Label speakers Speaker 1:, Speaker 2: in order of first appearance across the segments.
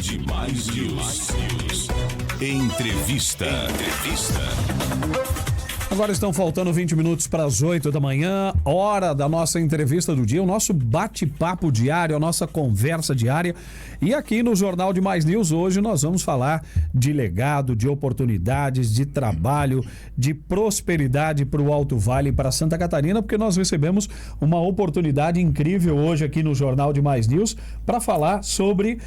Speaker 1: Demais News. Entrevista.
Speaker 2: Agora estão faltando 20 minutos para as 8 da manhã, hora da nossa entrevista do dia, o nosso bate-papo diário, a nossa conversa diária. E aqui no Jornal de Mais News hoje nós vamos falar de legado, de oportunidades, de trabalho, de prosperidade para o Alto Vale e para Santa Catarina, porque nós recebemos uma oportunidade incrível hoje aqui no Jornal de Mais News para falar sobre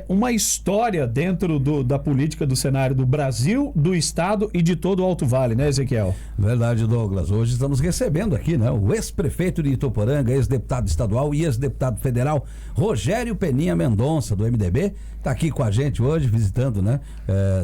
Speaker 2: uma história dentro da política do cenário do Brasil, do Estado e de todo o Alto Vale, né, Ezequiel?
Speaker 3: Verdade, Douglas. Hoje estamos recebendo aqui, né, o ex-prefeito de Ituporanga, ex-deputado estadual e ex-deputado federal, Rogério Peninha Mendonça, do MDB. Está aqui com a gente hoje, visitando, né,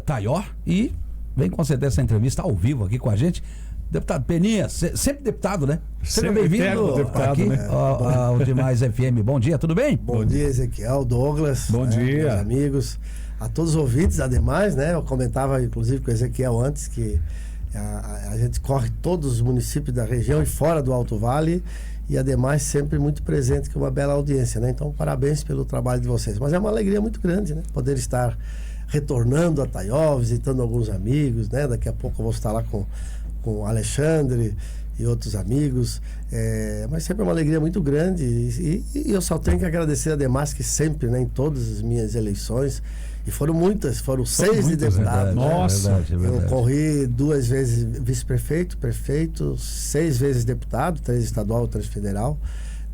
Speaker 3: Taió, e vem conceder essa entrevista ao vivo aqui com a gente. Deputado Peninha, sempre deputado, né? Seja bem-vindo aqui, né, ao Demais FM. Bom dia, tudo bem?
Speaker 4: Bom dia, Ezequiel, Douglas.
Speaker 2: Bom dia.
Speaker 4: Meus amigos, a todos os ouvintes, ademais, né? Eu comentava, inclusive, com o Ezequiel antes que a gente corre todos os municípios da região e fora do Alto Vale, e ademais sempre muito presente com uma bela audiência, né? Então, parabéns pelo trabalho de vocês. Mas é uma alegria muito grande, né? Poder estar retornando a Taió, visitando alguns amigos, né? Daqui a pouco eu vou estar lá com o Alexandre e outros amigos, mas sempre é uma alegria muito grande, e eu só tenho que agradecer a Demais, que sempre, né, em todas as minhas eleições, e foram muitas, foram 6 de deputado.
Speaker 2: Nossa,
Speaker 3: é verdade.
Speaker 4: Eu corri 2 vezes vice-prefeito, prefeito, 6 vezes deputado, 3 estadual, 3 federal.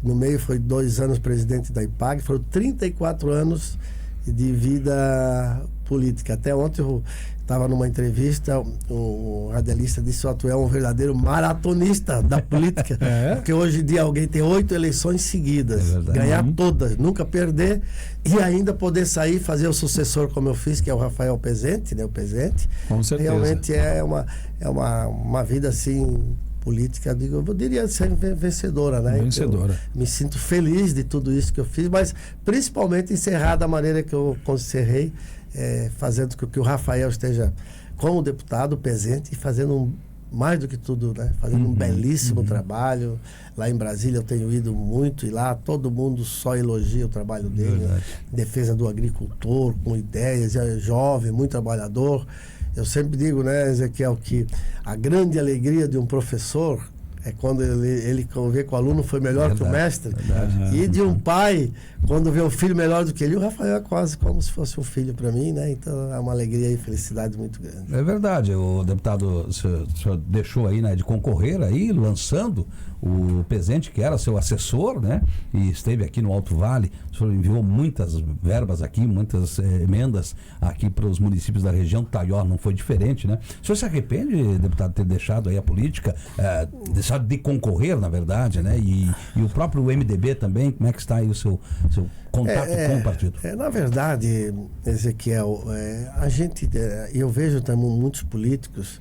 Speaker 4: No meio foi 2 anos presidente da IPAG, foram 34 anos de vida política. Até ontem eu estava numa entrevista, o radialista disse que tu é um verdadeiro maratonista da política, porque hoje em dia alguém tem 8 eleições seguidas, ganhar todas, nunca perder, e ainda poder sair e fazer o sucessor como eu fiz, que é o Rafael Pezente, né, o Pezente.
Speaker 2: Com certeza.
Speaker 4: Realmente é uma vida assim política, eu diria ser vencedora, né?
Speaker 2: Vencedora.
Speaker 4: Eu me sinto feliz de tudo isso que eu fiz, mas principalmente encerrar da maneira que eu encerrei, fazendo com que o Rafael esteja como deputado presente e fazendo mais do que tudo, né? Fazendo um belíssimo trabalho. Lá em Brasília eu tenho ido muito, e lá todo mundo só elogia o trabalho dele, né? Defesa do agricultor, com ideias, é jovem, muito trabalhador. Eu sempre digo, né, Ezequiel, que a grande alegria de um professor é quando ele vê que o aluno foi melhor que o mestre. E de um pai, quando vê o filho melhor do que ele. O Rafael é quase como se fosse um filho para mim, né? Então é uma alegria e felicidade muito grande.
Speaker 3: É verdade, o deputado, o senhor deixou aí, né, de concorrer aí, lançando o Pezente, que era seu assessor, né? E esteve aqui no Alto Vale. O senhor enviou muitas verbas aqui, muitas emendas aqui para os municípios da região. Taió não foi diferente, né? O senhor se arrepende, deputado, de ter deixado aí a política, deixado de concorrer, na verdade, né? E o próprio MDB também, como é que está aí o seu contato com o partido?
Speaker 4: Na verdade, Ezequiel, eu vejo também muitos políticos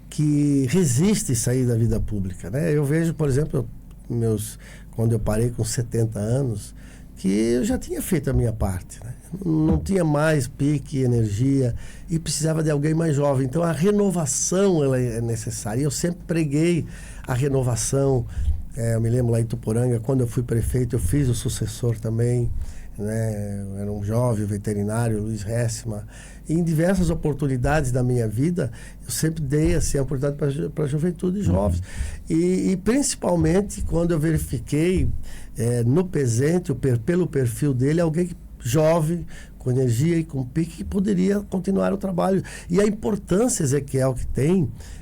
Speaker 4: que resistem a sair da vida pública, né? Eu vejo, por exemplo, quando eu parei com 70 anos, que eu já tinha feito a minha parte, né? Não tinha mais pique, energia, e precisava de alguém mais jovem. Então a renovação ela é necessária. Eu sempre preguei a renovação. Eu me lembro lá em Ituporanga, quando eu fui prefeito, eu fiz o sucessor também, né? Eu era um jovem veterinário, Luiz Ressima. E em diversas oportunidades da minha vida, eu sempre dei assim, a oportunidade para a juventude e jovens. E principalmente quando eu verifiquei no Pezente, pelo perfil dele, alguém jovem, com energia e com pique, que poderia continuar o trabalho. E a importância, Ezequiel,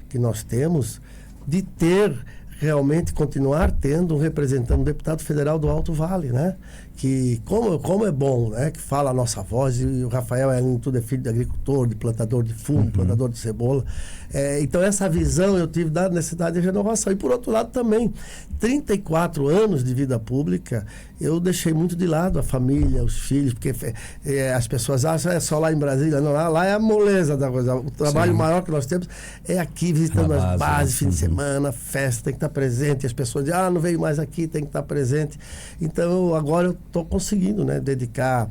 Speaker 4: que nós temos de ter realmente continuar tendo um representante, um deputado federal do Alto Vale, né? Que como é bom, né? Que fala a nossa voz, e o Rafael, além de tudo, é filho de agricultor, de plantador de fumo, plantador de cebola. Então essa visão eu tive da necessidade de renovação. E por outro lado também, 34 anos de vida pública, eu deixei muito de lado a família, os filhos, porque as pessoas acham é só lá em Brasília. Não, lá é a moleza da coisa. O trabalho maior que nós temos é aqui, visitando as bases, fim de semana, festa, tem que estar presente. As pessoas dizem, não veio mais aqui, tem que estar presente. Então agora eu estou conseguindo, né, dedicar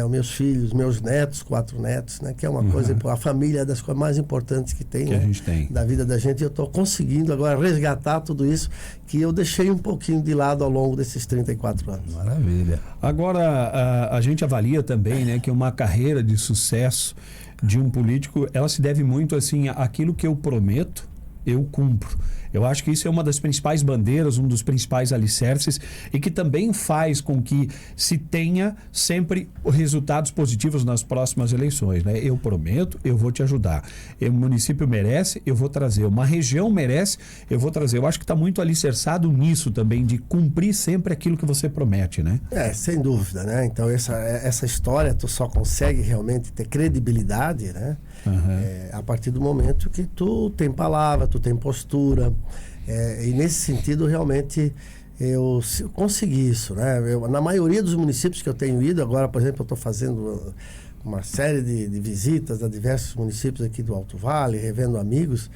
Speaker 4: os meus filhos, meus netos, 4 netos, né? Que é uma coisa, a família é das coisas mais importantes que tem,
Speaker 2: que a gente tem
Speaker 4: da vida da gente. E eu estou conseguindo agora resgatar tudo isso que eu deixei um pouquinho de lado ao longo desses 34 anos.
Speaker 3: Maravilha.
Speaker 2: Agora, a gente avalia também, né, que uma carreira de sucesso de um político, ela se deve muito assim, àquilo que eu prometo, eu cumpro. Eu acho que isso é uma das principais bandeiras, um dos principais alicerces e que também faz com que se tenha sempre resultados positivos nas próximas eleições, né? Eu prometo, eu vou te ajudar. O município merece, eu vou trazer. Uma região merece, eu vou trazer. Eu acho que está muito alicerçado nisso também, de cumprir sempre aquilo que você promete, né?
Speaker 4: Sem dúvida, né? Então essa história tu só consegue realmente ter credibilidade, né? A partir do momento que tu tem palavra, tu tem postura. E nesse sentido, realmente, eu consegui isso, né? Na maioria dos municípios que eu tenho ido, agora, por exemplo, eu estou fazendo uma série de visitas a diversos municípios aqui do Alto Vale, revendo amigos.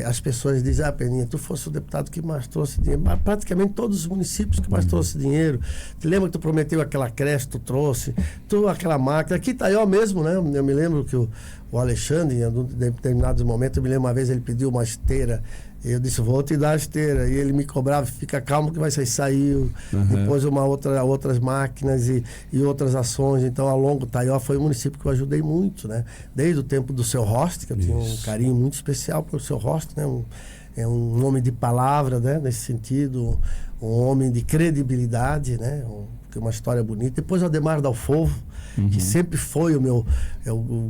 Speaker 4: As pessoas dizem, Peninha, tu fosse o deputado que mais trouxe dinheiro. Mas praticamente todos os municípios que mais trouxe dinheiro. Te lembra que tu prometeu aquela creche, tu trouxe, aquela máquina. Aqui Itaió mesmo, né? Eu me lembro que o Alexandre, em determinados momentos, eu me lembro uma vez ele pediu uma esteira. Eu disse, vou te dar a esteira. E ele me cobrava, fica calmo que vai sair. Saiu. Depois outras máquinas e outras ações. Então, ao longo, Itaió foi um município que eu ajudei muito, né? Desde o tempo do seu Roste, que eu tinha um carinho muito especial pelo seu Roste, né? É um homem de palavra, né? Nesse sentido, um homem de credibilidade, né? Uma história bonita. Depois o Ademar Dalfovo, que sempre foi o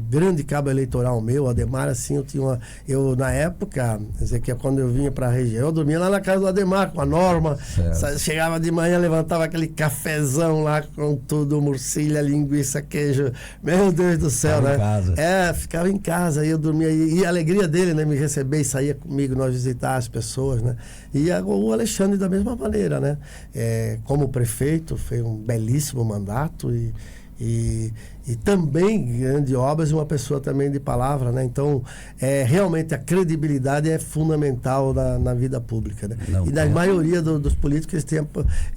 Speaker 4: grande cabo eleitoral meu. O Ademar, assim, eu na época, quando eu vinha para a região, eu dormia lá na casa do Ademar com a Norma, chegava de manhã, levantava aquele cafezão lá com tudo, morcilha, linguiça, queijo, meu Deus do céu,
Speaker 3: ficava
Speaker 4: né?
Speaker 3: Em casa.
Speaker 4: Ficava em casa, e eu dormia, e a alegria dele, né, me receber e saía comigo, nós visitar as pessoas, né? E o Alexandre da mesma maneira, né? Como prefeito, fez um belíssimo mandato e também grande obras e uma pessoa também de palavra, né? Então, realmente a credibilidade é fundamental na vida pública, né? E na maioria dos políticos,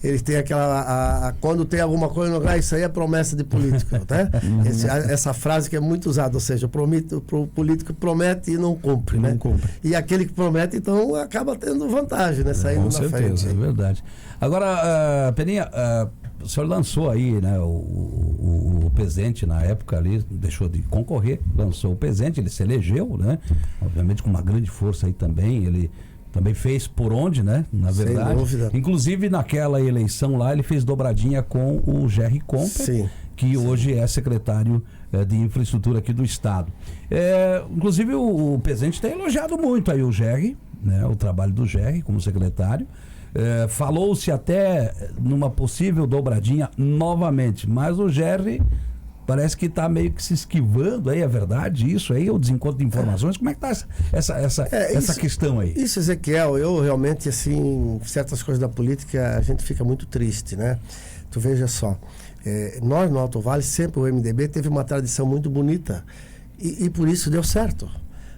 Speaker 4: eles têm aquela... quando tem alguma coisa, isso aí é promessa de político, né? Essa frase que é muito usada, ou seja, o político promete e não cumpre, né? E aquele que promete, então, acaba tendo vantagem, né? Saindo na frente.
Speaker 3: É verdade. Agora, Peninha, o senhor lançou aí, né, o presidente na época ali, deixou de concorrer, lançou o presidente, ele se elegeu, né? Obviamente com uma grande força aí também, ele também fez por onde, né? Na verdade.
Speaker 4: Sem dúvida.
Speaker 3: Inclusive naquela eleição lá, ele fez dobradinha com o Gerry Comper, que hoje é secretário de infraestrutura aqui do estado. Inclusive o presidente tem elogiado muito aí o Gerry, né? O trabalho do Gerry como secretário. Falou-se até numa possível dobradinha novamente, mas o Gerry parece que está meio que se esquivando aí, é verdade isso aí, o desencontro de informações? Como é que está essa questão aí?
Speaker 4: Isso, Ezequiel, eu realmente, assim, certas coisas da política, a gente fica muito triste, né? Tu veja só, nós no Alto Vale, sempre o MDB teve uma tradição muito bonita e por isso deu certo.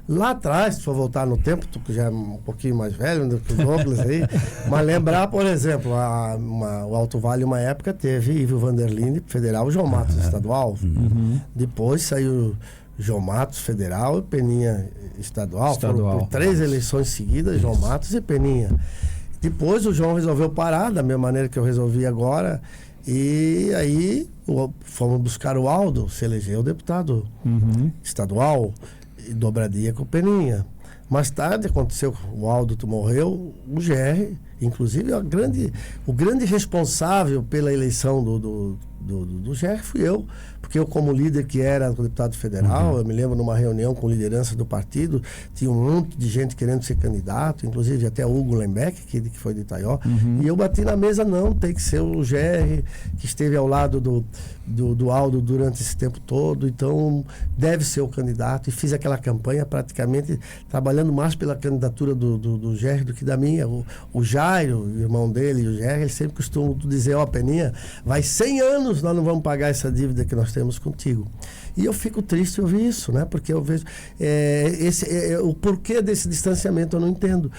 Speaker 4: Lá atrás, se for voltar no tempo, tu que já é um pouquinho mais velho do que o Douglas aí, mas lembrar, por exemplo, o Alto Vale, uma época, teve Ivo Vanderlinde, federal, João Matos, estadual. Depois saiu João Matos, federal, e Peninha, estadual. Foram por 3 eleições seguidas, João Matos e Peninha. Depois o João resolveu parar, da mesma maneira que eu resolvi agora, e aí fomos buscar o Aldo, se elegeu deputado estadual, e dobradia com o Peninha. Mais tarde aconteceu, o Aldo morreu, o Gerry, inclusive o grande responsável pela eleição do Gerry fui eu, porque eu, como líder que era deputado federal, eu me lembro numa reunião com liderança do partido, tinha um monte de gente querendo ser candidato, inclusive até o Hugo Lembeck, que foi de Itaió, e eu bati na mesa, não, tem que ser o Gerry, que esteve ao lado do Aldo durante esse tempo todo, então deve ser o candidato, e fiz aquela campanha praticamente trabalhando mais pela candidatura do Gerry do que da minha. O Jairo, o irmão dele e o GR, eles sempre costumam dizer, Peninha, vai 100 anos nós não vamos pagar essa dívida que nós temos contigo. E eu fico triste em ouvir isso, né? Porque eu vejo o porquê desse distanciamento eu não entendo.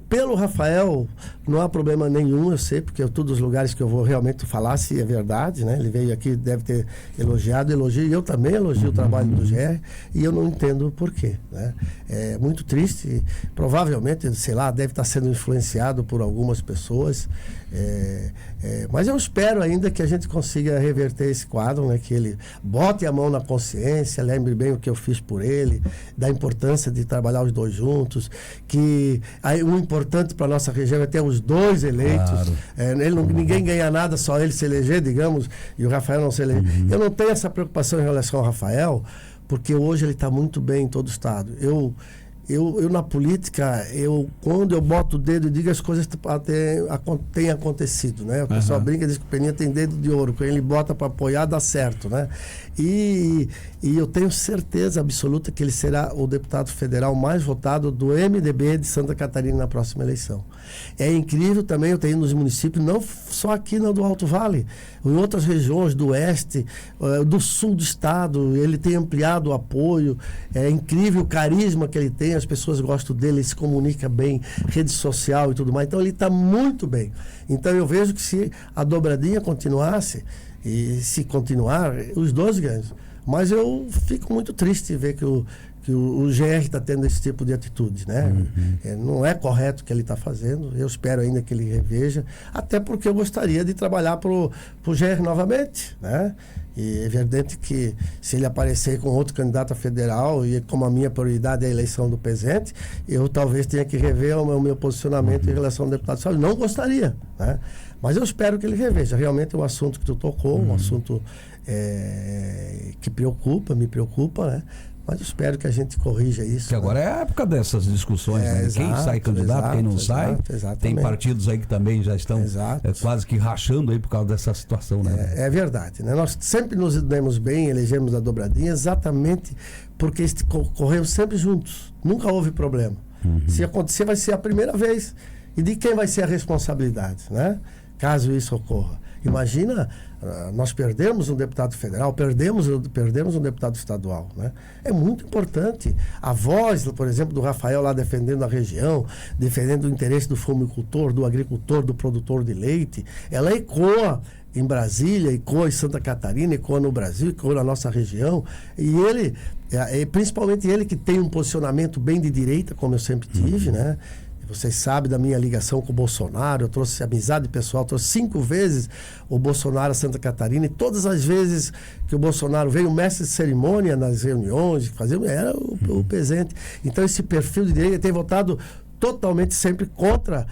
Speaker 4: Pelo Rafael, não há problema nenhum, eu sei, porque todos os lugares que eu vou realmente falar se é verdade, né? Ele veio aqui, deve ter elogio, e eu também elogio o trabalho do GR, e eu não entendo o porquê, né? É muito triste, provavelmente, sei lá, deve estar sendo influenciado por algumas pessoas, mas eu espero ainda que a gente consiga reverter esse quadro, né? Que ele bote a mão na consciência, lembre bem o que eu fiz por ele, da importância de trabalhar os dois juntos, que o importante para a nossa região é ter os dois eleitos. Claro. Ninguém ganha nada, só ele se eleger, digamos, e o Rafael não se eleger. Eu não tenho essa preocupação em relação ao Rafael, porque hoje ele está muito bem em todo o estado. Eu na política, quando eu boto o dedo e digo, as coisas têm acontecido, né? O pessoal brinca e diz que o Peninha tem dedo de ouro, quando ele bota para apoiar dá certo, né? E eu tenho certeza absoluta que ele será o deputado federal mais votado do MDB de Santa Catarina na próxima eleição. É incrível também, eu tenho nos municípios, não só aqui do Alto Vale, em outras regiões do oeste, do sul do estado, ele tem ampliado o apoio, é incrível o carisma que ele tem, as pessoas gostam dele, ele se comunica bem, rede social e tudo mais, então ele está muito bem. Então eu vejo que se a dobradinha continuasse, e se continuar, os dois ganham. Mas eu fico muito triste de ver que o GR está tendo esse tipo de atitude, né? Não é correto o que ele está fazendo. Eu espero ainda que ele reveja, até porque eu gostaria de trabalhar para o GR novamente, né? E é evidente que se ele aparecer com outro candidato a federal, e como a minha prioridade é a eleição do presente, eu talvez tenha que rever o meu posicionamento em relação ao deputado estadual. Não gostaria, né? Mas eu espero que ele reveja. Realmente é um assunto que tu tocou, um assunto que me preocupa, né? Mas eu espero que a gente corrija isso.
Speaker 3: Que agora é a época dessas discussões, né?
Speaker 4: Exato,
Speaker 3: quem sai candidato, quem não sai.
Speaker 4: Exatamente.
Speaker 3: Tem partidos aí que também já estão quase que rachando aí por causa dessa situação, né?
Speaker 4: É verdade, né? Nós sempre nos demos bem, elegemos a dobradinha exatamente porque corremos sempre juntos. Nunca houve problema. Se acontecer, vai ser a primeira vez. E de quem vai ser a responsabilidade, né? Caso isso ocorra. Imagina, nós perdemos um deputado federal, perdemos um deputado estadual, né? É muito importante. A voz, por exemplo, do Rafael lá defendendo a região, defendendo o interesse do fumicultor, do agricultor, do produtor de leite, ela ecoa em Brasília, ecoa em Santa Catarina, ecoa no Brasil, ecoa na nossa região. E ele, principalmente ele que tem um posicionamento bem de direita, como eu sempre tive, né? Vocês sabem da minha ligação com o Bolsonaro, eu trouxe amizade pessoal, trouxe 5 vezes o Bolsonaro a Santa Catarina, e todas as vezes que o Bolsonaro veio, o mestre de cerimônia nas reuniões, era o presente. Então esse perfil de direita tem votado totalmente sempre contra,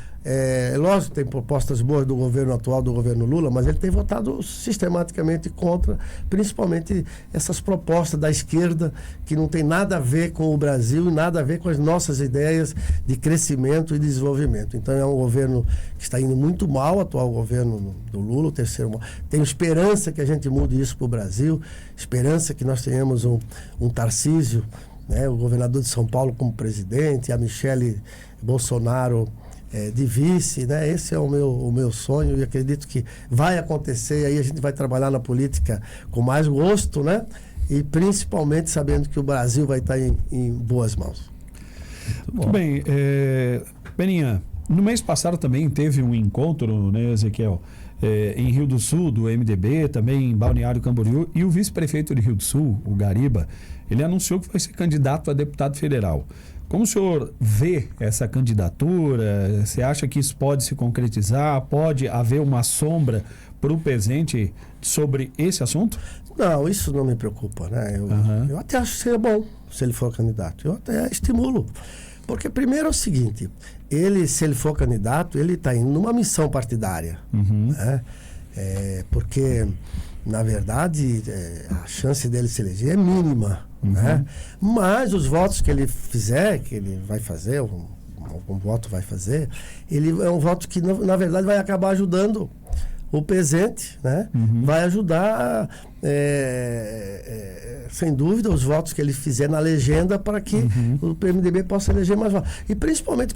Speaker 4: lógico, tem propostas boas do governo atual, do governo Lula, mas ele tem votado sistematicamente contra, principalmente essas propostas da esquerda que não tem nada a ver com o Brasil e nada a ver com as nossas ideias de crescimento e desenvolvimento. Então é um governo que está indo muito mal, o atual governo do Lula, o terceiro. Tenho esperança que a gente mude isso para o Brasil, esperança que nós tenhamos um Tarcísio, né, o governador de São Paulo como presidente, a Michele Bolsonaro de vice, né? Esse é o meu sonho e acredito que vai acontecer, e aí a gente vai trabalhar na política com mais gosto, né? E principalmente sabendo que o Brasil vai estar em boas mãos.
Speaker 2: Muito bem. Peninha, no mês passado também teve um encontro, né, Ezequiel, em Rio do Sul, do MDB, também em Balneário Camboriú, e o vice-prefeito de Rio do Sul, o Gariba, ele anunciou que vai ser candidato a deputado federal. Como o senhor vê essa candidatura? Você acha que isso pode se concretizar? Pode haver uma sombra para o presente sobre esse assunto?
Speaker 4: Não, isso não me preocupa, né? Eu até acho que seria bom se ele for candidato. Eu até estimulo. Porque primeiro é o seguinte, se ele for candidato, ele está indo numa missão partidária. Né? Porque, na verdade, a chance dele se eleger é mínima. Né? Mas os votos que ele fizer, que ele vai fazer, algum voto vai fazer, ele é um voto que, na verdade, vai acabar ajudando o Pezente, né? Vai ajudar, sem dúvida, os votos que ele fizer na legenda para que o PMDB possa eleger mais votos. E principalmente,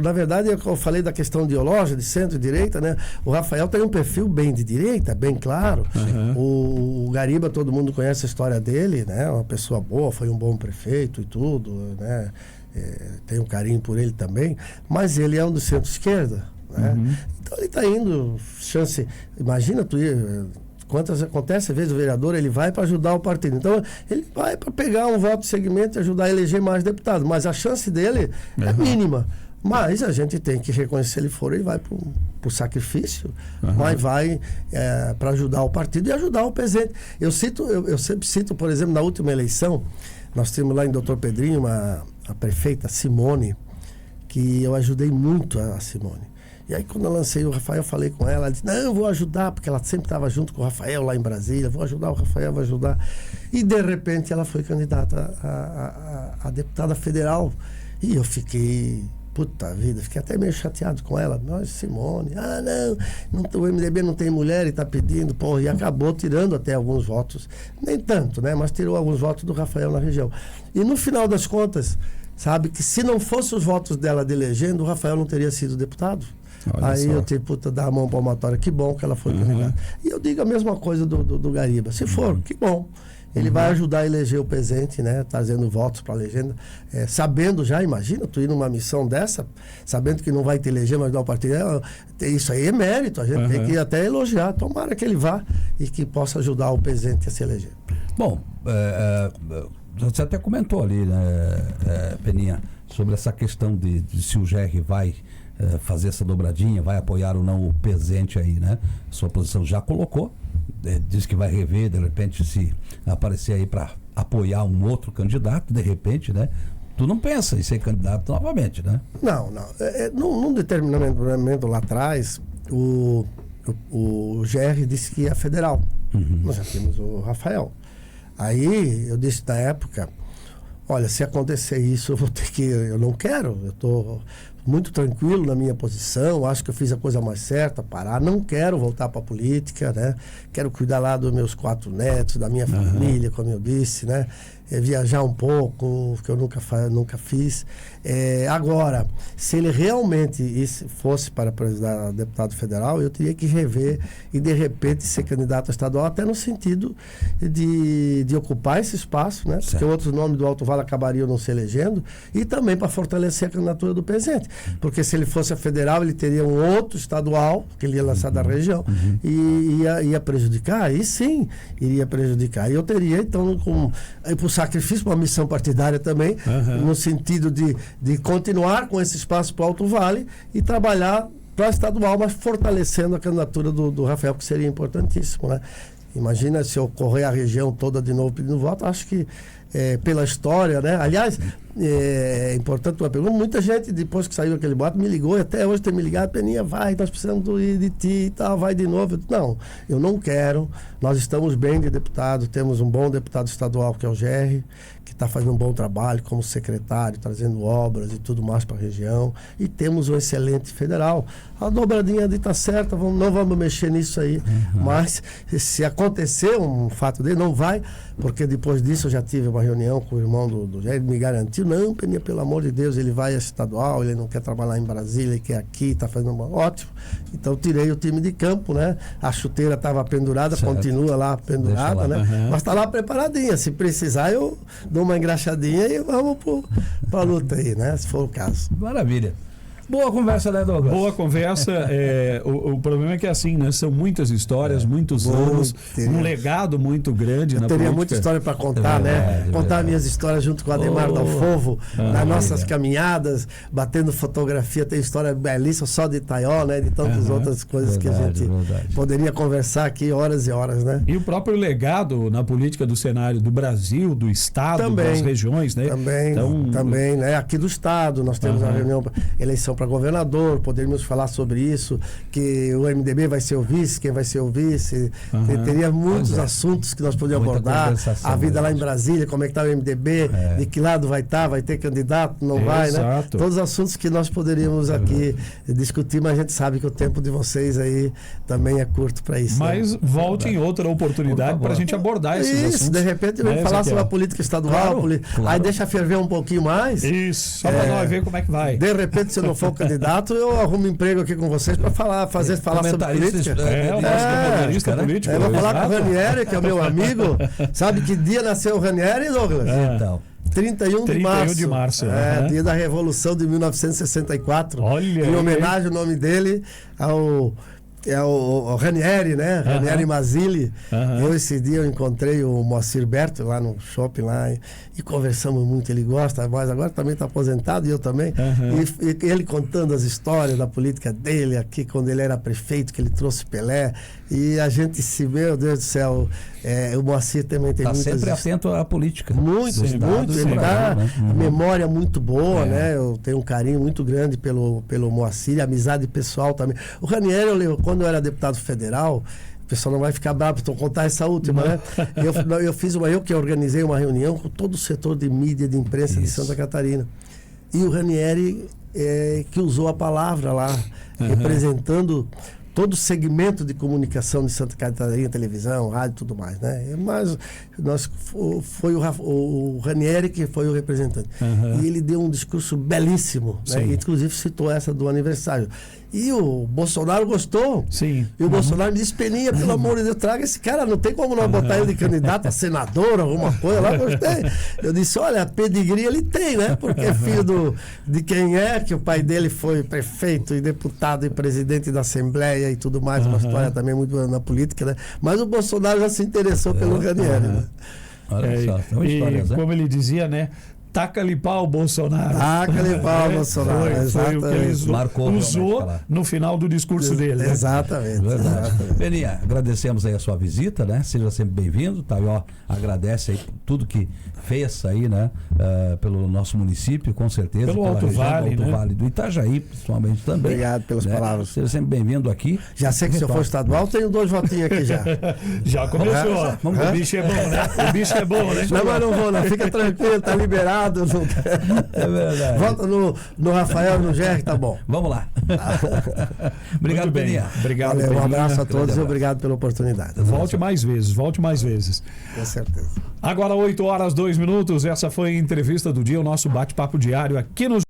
Speaker 4: na verdade, eu falei da questão ideológica, de centro-direita, né? O Rafael tem um perfil bem de direita, bem claro. O Gariba, todo mundo conhece a história dele, né? Uma pessoa boa, foi um bom prefeito e tudo, né? Tenho um carinho por ele também, mas ele é um do centro-esquerda, né? Então ele está indo, chance, imagina tu ir, quantas acontece, às vezes o vereador ele vai para ajudar o partido, então ele vai para pegar um voto de segmento e ajudar a eleger mais deputados, mas a chance dele é mínima. Mas a gente tem que reconhecer, ele for, ele vai para o sacrifício, mas vai para ajudar o partido e ajudar o presidente. Eu sempre cito, por exemplo, na última eleição, nós tínhamos lá em Doutor Pedrinho a prefeita Simone, que eu ajudei muito a Simone. E aí quando eu lancei o Rafael, eu falei com ela, ela disse, não, eu vou ajudar, porque ela sempre estava junto com o Rafael lá em Brasília, vou ajudar o Rafael, vou ajudar. E de repente ela foi candidata a deputada federal. E eu fiquei... Puta vida, fiquei até meio chateado com ela. Nós, Simone, não, o MDB não tem mulher e está pedindo, porra, e acabou tirando até alguns votos. Nem tanto, né? Mas tirou alguns votos do Rafael na região. E no final das contas, sabe, que se não fosse os votos dela de legenda, o Rafael não teria sido deputado.
Speaker 2: Olha
Speaker 4: aí
Speaker 2: só.
Speaker 4: eu tive, dar a mão palmatória, que bom que ela foi candidata. E eu digo a mesma coisa do Gariba. Se for, que bom. Ele vai ajudar a eleger o presidente, né? Trazendo votos para a legenda. Sabendo já, imagina, tu ir numa missão dessa, sabendo que não vai te eleger, mas dar o partido. Isso aí é mérito, a gente tem que até elogiar. Tomara que ele vá e que possa ajudar o presidente a se eleger.
Speaker 3: Bom, você até comentou ali, né, Peninha, sobre essa questão de se o GR vai fazer essa dobradinha, vai apoiar ou não o presidente aí, né? Sua posição já colocou. Diz que vai rever, de repente, se aparecer aí para apoiar um outro candidato, de repente, né? Tu não pensa em ser candidato novamente, né?
Speaker 4: Não. Num determinado momento lá atrás, o GR disse que ia federal. Nós já tínhamos o Rafael. Aí eu disse na época, olha, se acontecer isso, eu vou ter que... Eu não quero, eu estou muito tranquilo na minha posição, acho que eu fiz a coisa mais certa, parar, não quero voltar para a política, né? Quero cuidar lá dos meus 4 netos, da minha família, como eu disse, né? Viajar um pouco, que eu nunca fiz. Agora, se ele realmente fosse para deputado federal, eu teria que rever e, de repente, ser candidato a estadual, até no sentido de ocupar esse espaço, né? Porque outros nomes do Alto Vale acabariam não se elegendo, e também para fortalecer a candidatura do presidente. Porque se ele fosse a federal, ele teria um outro estadual, que ele ia lançar da região, e ia prejudicar, aí sim, iria prejudicar. E eu teria, então, por sacrifício, uma missão partidária também, no sentido de continuar com esse espaço para o Alto Vale e trabalhar para estadual, mas fortalecendo a candidatura do Rafael, que seria importantíssimo, né? Imagina se ocorrer a região toda de novo pedindo voto, acho que pela história, né? Aliás, é importante uma pergunta, muita gente, depois que saiu aquele boato, me ligou, e até hoje tem me ligado, Peninha, vai, nós precisamos de ti e tal, vai de novo. Não, eu não quero, nós estamos bem de deputado, temos um bom deputado estadual, que é o GR, que está fazendo um bom trabalho como secretário, trazendo obras e tudo mais para a região, e temos um excelente federal. A dobradinha ali está certa, não vamos mexer nisso aí, mas se acontecer um fato dele, não vai, porque depois disso eu já tive uma reunião com o irmão do GR, ele me garantiu, não, Peninha, pelo amor de Deus, ele vai a estadual, ele não quer trabalhar em Brasília, ele quer aqui, está fazendo ótimo. Então tirei o time de campo, né? A chuteira estava pendurada, continua lá pendurada, né? Mas está lá preparadinha. Se precisar, eu dou uma engraxadinha e vamos para a luta aí, né? Se for o caso.
Speaker 3: Maravilha. Boa conversa, né, Douglas?
Speaker 2: Boa conversa. O problema é que assim, né? São muitas histórias, muitos anos, um legado muito grande na política.
Speaker 4: Teria muita história para contar, né? Contar minhas histórias junto com o Ademar Dalfovo, nas nossas caminhadas, batendo fotografia. Tem história belíssima só de Itaió, né? De tantas outras coisas que a gente poderia conversar aqui horas e horas, né?
Speaker 2: E o próprio legado na política do cenário do Brasil, do Estado, das regiões, né?
Speaker 4: Também, né? Aqui do Estado, nós temos a reunião, eleição eleição para governador, poderíamos falar sobre isso, que o MDB vai ser o vice, quem vai ser o vice. Teria muitos assuntos que nós podíamos abordar. A vida lá em Brasília, como é que está o MDB, de que lado vai estar, vai ter candidato, não vai, né? Todos os assuntos que nós poderíamos aqui discutir, mas a gente sabe que o tempo de vocês aí também é curto para isso.
Speaker 2: Mas
Speaker 4: né?
Speaker 2: volte em outra oportunidade para a gente abordar esses assuntos.
Speaker 4: Isso, de repente vamos falar sobre a política estadual, aí deixa ferver um pouquinho mais.
Speaker 2: Isso, só para nós ver como é que vai.
Speaker 4: De repente, se eu não for candidato, eu arrumo emprego aqui com vocês para falar sobre política.
Speaker 2: O nosso comentarista político.
Speaker 4: Eu vou falar com o Ranieri, que é o meu amigo. Sabe que dia nasceu o Ranieri, Douglas?
Speaker 3: Então.
Speaker 4: 31 de março.
Speaker 2: de março.
Speaker 4: Dia da Revolução de 1964.
Speaker 2: Olha
Speaker 4: em homenagem, o nome dele ao Ranieri, né? Ranieri Mazzilli. Esse dia eu encontrei o Moacir Berto lá no shopping lá e conversamos muito. Ele gosta, mas agora também está aposentado e eu também. E ele contando as histórias da política dele aqui, quando ele era prefeito, que ele trouxe Pelé. E a gente meu Deus do céu, o Moacir também tem muitas...
Speaker 3: Está sempre atento à política.
Speaker 4: Muito. Ele dá memória muito boa, né? Eu tenho um carinho muito grande pelo Moacir, amizade pessoal também. O Ranieri, quando eu era deputado federal, o pessoal não vai ficar bravo, estou contar essa última, né? Eu que organizei uma reunião com todo o setor de mídia, de imprensa de Santa Catarina. E o Ranieri que usou a palavra lá, representando todo o segmento de comunicação de Santa Catarina, televisão, rádio e tudo mais, né? Mas foi o Ranieri que foi o representante. E ele deu um discurso belíssimo, né? Inclusive citou essa do aniversário. E o Bolsonaro gostou.
Speaker 2: Sim.
Speaker 4: E o Bolsonaro me disse: Peninha, pelo amor de Deus, traga esse cara, não tem como nós botar ele de candidato a senador, alguma coisa lá, gostei. Eu disse: olha, a pedigree ele tem, né? Porque é filho de quem é, que o pai dele foi prefeito e deputado e presidente da Assembleia e tudo mais, uma história também muito na política, né? Mas o Bolsonaro já se interessou pelo Ranieri, né?
Speaker 3: Olha só, são histórias,
Speaker 2: como ele dizia, né? Taca-lhe pau, Bolsonaro.
Speaker 4: Taca-lhe pau, Bolsonaro.
Speaker 2: Foi o que ele usou
Speaker 3: lá
Speaker 2: no final do discurso dele.
Speaker 4: Exatamente.
Speaker 3: Peninha, agradecemos aí a sua visita, né? Seja sempre bem-vindo. Taió agradece aí tudo que fez aí, né? Pelo nosso município, com certeza.
Speaker 2: Pelo Alto Vale,
Speaker 3: Alto Vale do Itajaí, principalmente também.
Speaker 4: Obrigado pelas palavras.
Speaker 3: Seja sempre bem-vindo aqui.
Speaker 4: Já sei que se eu for estadual, tenho 2 votinhos aqui já.
Speaker 2: Já começou. O bicho é bom, né? O bicho é bom, né?
Speaker 4: Não, mas não vou, não. Fica tranquilo, tá liberado.
Speaker 3: É verdade.
Speaker 4: Volta no Rafael, no Jerry, tá bom.
Speaker 3: Vamos lá. Obrigado, Peninha.
Speaker 2: Obrigado,
Speaker 4: Valeu,
Speaker 2: Peninha.
Speaker 4: um abraço a todos e obrigado pela oportunidade.
Speaker 2: Volte mais vezes.
Speaker 4: Com certeza.
Speaker 2: Agora 8 horas 2 minutos. Essa foi a entrevista do dia, o nosso bate-papo diário aqui no